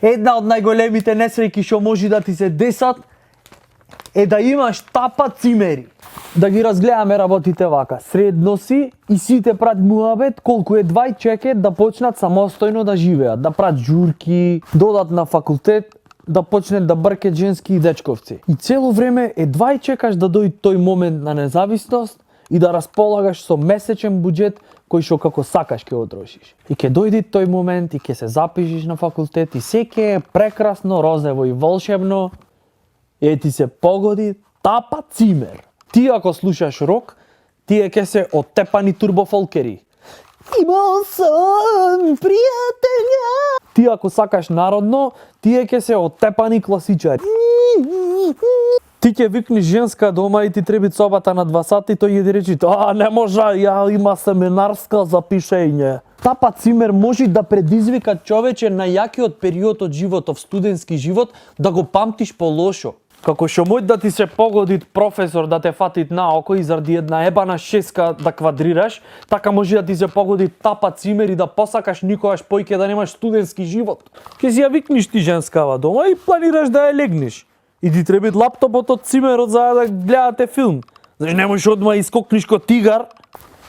Една од најголемите несреќи што може да ти се десат е да имаш тапа цимери. Да ги разгледаме работите вака. Средно си и сите прат муабет колку едва и чекаат да почнат самостојно да живеат, да прат журки, додат на факултет, да почнат да бркат женски и дечковци. И цело време едва и чекаш да дојде тој момент на независност и да располагаш со месечен буџет кој што како сакаш ќе го трошиш. И ќе дојде тој момент и ќе се запишеш на факултет и се ќе е прекрасно, розово и волшебно. И ти се погоди тапа цимер. Ти ако слушаш рок, тие ќе се оттепани турбофолкери. Имал сам пријателја. Ти ако сакаш народно, тие ќе се оттепани класичари. Ти ќе викнеш женска дома и ти треби собата на 2 сата и тој ќе ти речи: не може, ја има семинарска за пишење. Тапа цимер може да предизвика човече на јакиот период од животов, студентски живот, да го памтиш полошо. Како што мој да ти се погоди професор да те фатит наоко и заради една ебана шеска да квадрираш, така може да ти се погоди тапа цимер и да посакаш никогаш поиќе да немаш студентски живот. Ке си ја викниш ти женскава дома и планираш да ја легнеш. И ти треба лаптопот од цимерот за да гледате филм. Зашто не можеш одма искокниш ко тигар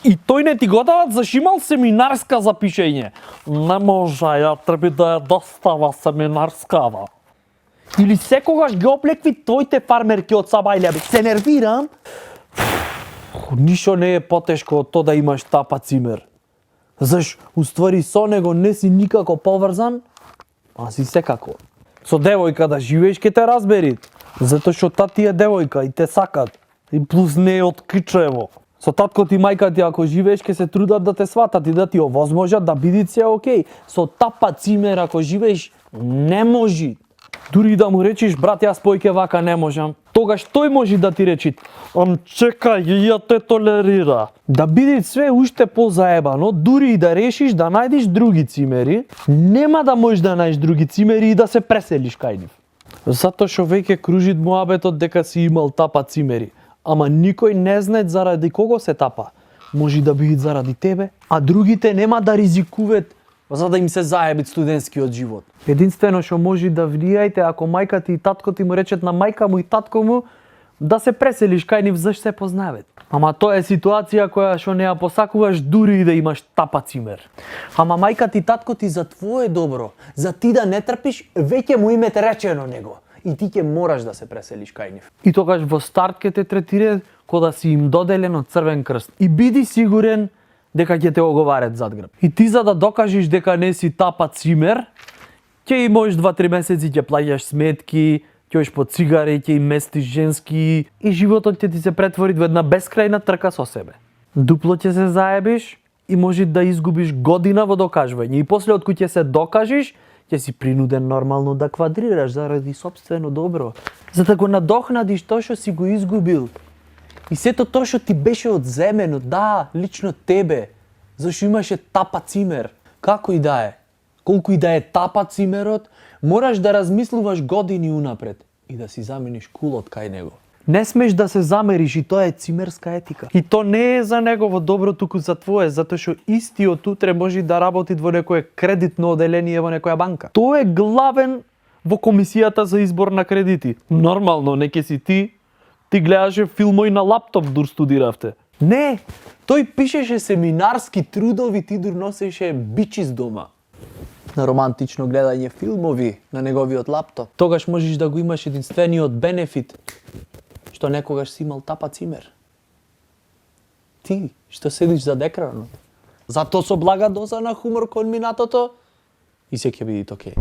и тој не ти го дават зашто имал семинарска за пишење. Не може, ја треба да ја достава семинарскава. Или секогаш ги оплекви твоите фармерки од Сабајле, се нервирам. Ништо не е потешко од тоа да имаш тапа цимер. Заш, уствари со него не си никако поврзан, а си секако. Со девојка да живееш ке те разбери, затоа што тати е девојка и те сакат. И плюс не е од кичево. Со таткот и мајка ти ако живееш ке се трудат да те сватат и да ти овозможат да биде се окей. Со тапа цимер ако живееш не може. Дури да му речиш: брат, јас поиќе вака не можам, тогаш тој може да ти речи: чекај, ја те толерира. Да биде све уште позаебано, дури и да решиш да најдеш други цимери, нема да можеш да најдеш други цимери и да се преселиш кај нив. Затоа што веќе кружит муабетот дека си имал тапа цимери, ама никој не знае заради кого се тапа. Може да биде заради тебе, а другите нема да ризикуваат за да им се заебит студентскиот живот. Единствено што може да влијаете ако мајка ти и татко ти му речат на мајка му и татко му да се преселиш кај нив зашто се познават. Ама тоа е ситуација која што не ја посакуваш дури и да имаш тапа цимер. Ама мајка ти и татко ти за твое добро, за ти да не трпиш, веќе му имете речено него. И ти ќе мораш да се преселиш кај нив. И тогаш во старт ќе те третираат кога да си им доделен од Црвен крст. И биди сигурен дека ќе те оговарат зад грб. И ти за да докажеш дека не си тапа цимер, ќе и можеш 2-3 месеци ќе плаќаш сметки, ќе одиш по цигари, ќе им местиш женски и животот ќе ти се претвори во една бескрајна трка со себе. Дупло ќе се заебиш и може да изгубиш година во докажување. И после откако ќе се докажеш, ќе си принуден нормално да квадрираш заради сопствено добро. За да го надохнадиш тоа што си го изгубил. И сето тоа што ти беше одземено, да, лично тебе, зашто имаше тапа цимер. Како и да е, колку и да е тапа цимерот, мораш да размислуваш години унапред и да си замениш кулот кај него. Не смеш да се замериш и тоа е цимерска етика. И то не е за негово добро, туку за твое, затоа што истиот утре може да работи во некое кредитно оделение во некоја банка. Тој е главен во комисијата за избор на кредити. Нормално, не ке си ти гледаше филмови на лаптоп дур студиравте. Не, тој пишеше семинарски трудови, ти дур носеше бичис дома. На романтично гледање филмови на неговиот лаптоп. Тогаш можеш да го имаш единствениот бенефит, што некогаш си имал тапа цимер. Ти, што седиш зад екранот. Затоа со блага доза на хумор кон минатото и се ќе биде окей.